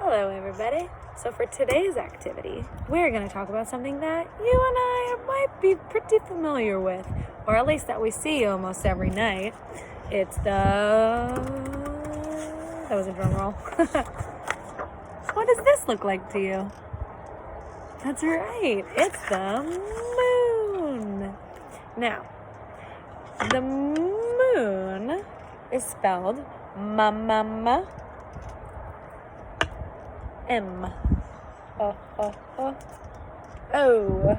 Hello everybody. So for today's activity, we're going to talk about something that you and I might be pretty familiar with, or at least that we see almost every night. It's that was a drum roll. What does this look like to you? That's right, it's the moon. Now, the moon is spelled ma-ma-ma. M. O. Oh.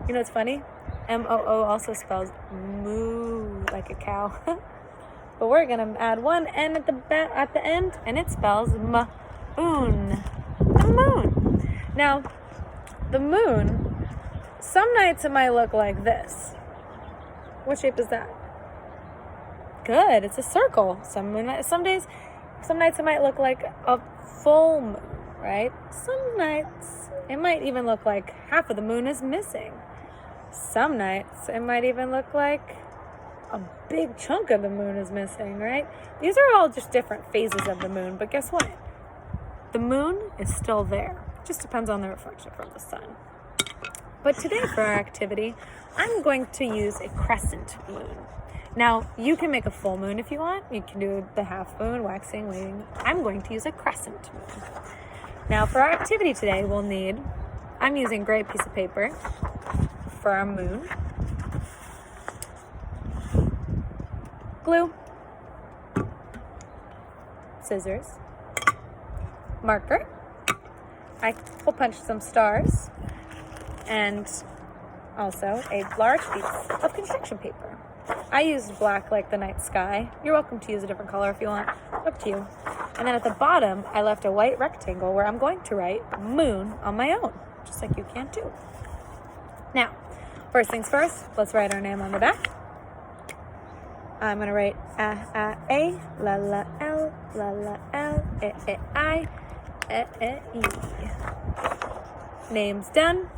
You know what's funny? M-O-O also spells moo, like a cow. But we're gonna add one N at the end, and it spells moon. The moon. Now, the moon, some nights it might look like this. What shape is that? Good, it's a circle. Some nights it might look like a full moon, right? Some nights it might even look like half of the moon is missing. Some nights it might even look like a big chunk of the moon is missing, right? These are all just different phases of the moon, but guess what? The moon is still there. It just depends on the reflection from the sun. But today for our activity, I'm going to use a crescent moon. Now, you can make a full moon if you want. You can do the half moon, waxing, waning. I'm going to use a crescent moon. Now, for our activity today, I'm using gray piece of paper for our moon. Glue. Scissors. Marker. I will punch some stars. And also a large piece of construction paper. I used black like the night sky. You're welcome to use a different color if you want. Up to you. And then at the bottom, I left a white rectangle where I'm going to write moon on my own, just like you can too. Now, first things first, let's write our name on the back. I'm going to write A, la la L, I, E. Name's done.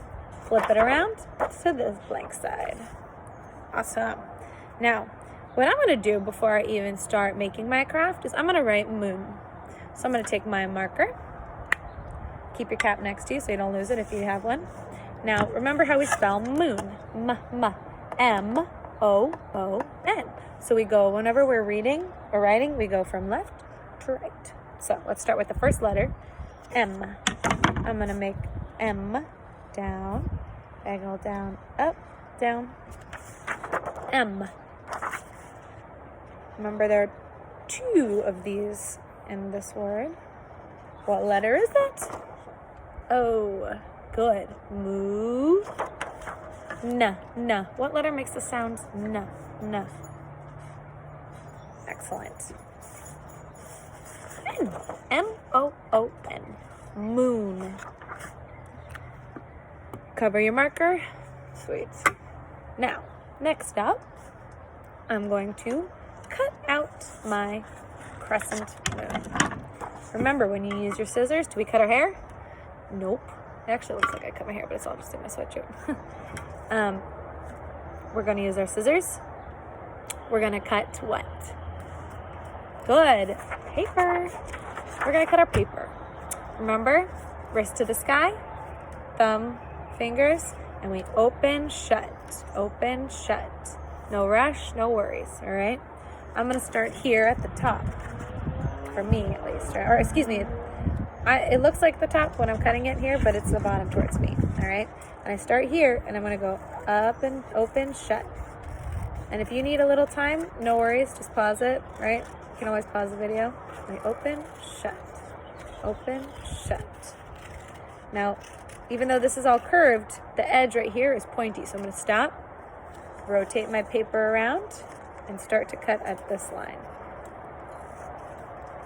Flip it around to this blank side. Awesome. Now, what I'm going to do before I even start making my craft is I'm going to write moon. So I'm going to take my marker. Keep your cap next to you so you don't lose it if you have one. Now, remember how we spell moon. M-O-O-N. So we go, whenever we're reading or writing, we go from left to right. So let's start with the first letter, M. I'm going to make M down, diagonal down, up, down, M. Remember, there are two of these in this word. What letter is it? O. Good. Moo. N. What letter makes the sound N? Excellent. N. M-O-O-N. Moon. Cover your marker. Sweet. Now, next up, I'm going to cut out my crescent moon. Remember, when you use your scissors, do we cut our hair? Nope. It actually looks like I cut my hair, but it's all just in my sweatshirt. We're going to use our scissors. We're going to cut what? Good. Paper. We're going to cut our paper. Remember, wrist to the sky, thumb, fingers, and we open, shut. Open, shut. No rush, no worries, all right? I'm going to start here at the top, for me at least, or excuse me, it looks like the top when I'm cutting it here, but it's the bottom towards me, all right? And I start here, and I'm going to go up and open, shut. And if you need a little time, no worries, just pause it, right? You can always pause the video. And open, shut. Open, shut. Now, even though this is all curved, the edge right here is pointy, so I'm going to stop, rotate my paper around, and start to cut at this line.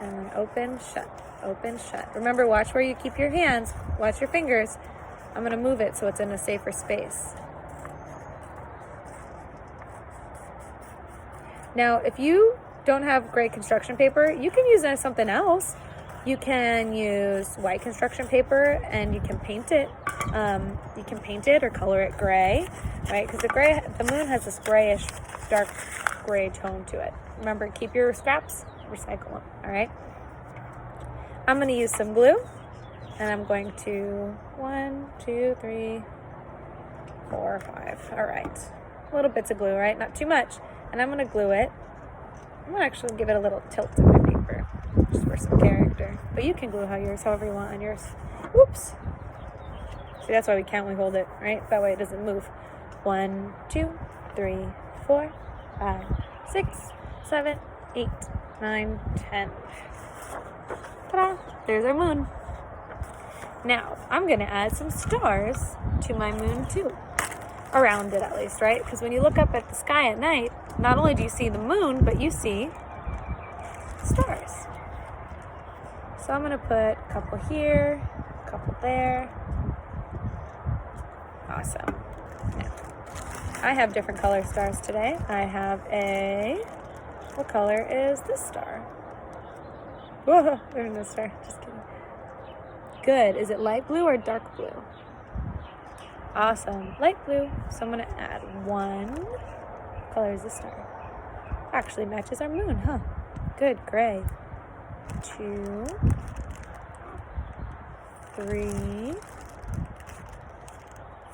And then open, shut, open, shut. Remember, watch where you keep your hands, watch your fingers. I'm going to move it so it's in a safer space. Now, if you don't have gray construction paper, you can use something else. You can use white construction paper and you can paint it. You can paint it or color it gray, right? Because the moon has this grayish, dark gray tone to it. Remember, keep your scraps, recycle them, all right? I'm going to use some glue, and I'm going to 1, 2, 3, 4, 5. All right. Little bits of glue, right? Not too much. And I'm going to glue it. I'm going to actually give it a little tilt to my paper, just for some character. But you can glue however you want on yours. Whoops. See, that's why we count, we hold it, right? That way it doesn't move. 1, 2, 3, 4, 5, 6, 7, 8, 9, 10. Ta-da! There's our moon. Now, I'm going to add some stars to my moon too. Around it at least, right? Because when you look up at the sky at night, not only do you see the moon, but you see stars. So I'm going to put a couple here, a couple there. Awesome. Now, I have different color stars today. I have what color is this star? Whoa, there's no star. Just kidding. Good. Is it light blue or dark blue? Awesome. Light blue. So I'm going to add 1. What color is this star? Actually matches our moon, huh? Good. Gray. 2, 3,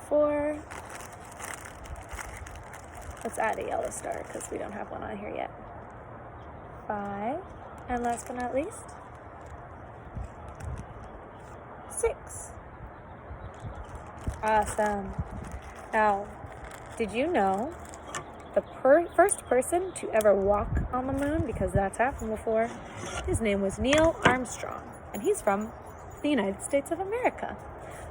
4. Let's add a yellow star because we don't have one on here yet. 5. And last but not least, 6. Awesome. Now, did you know the first person to ever walk on the moon, because that's happened before, his name was Neil Armstrong, and he's from the United States of America.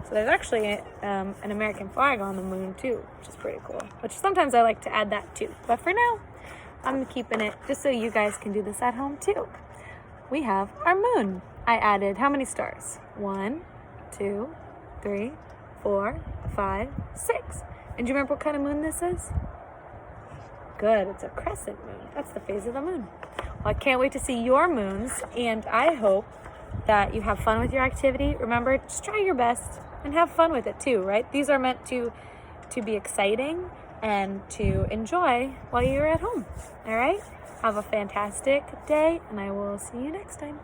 So there's actually an American flag on the moon too, which is pretty cool, which sometimes I like to add that too. But for now, I'm keeping it just so you guys can do this at home too. We have our moon. I added how many stars? 1, 2, 3, 4, 5, 6. And do you remember what kind of moon this is? Good, it's a crescent moon. That's the phase of the moon. Well, I can't wait to see your moons, and I hope that you have fun with your activity. Remember, just try your best and have fun with it too, right? These are meant to be exciting and to enjoy while you're at home. All right? Have a fantastic day, and I will see you next time.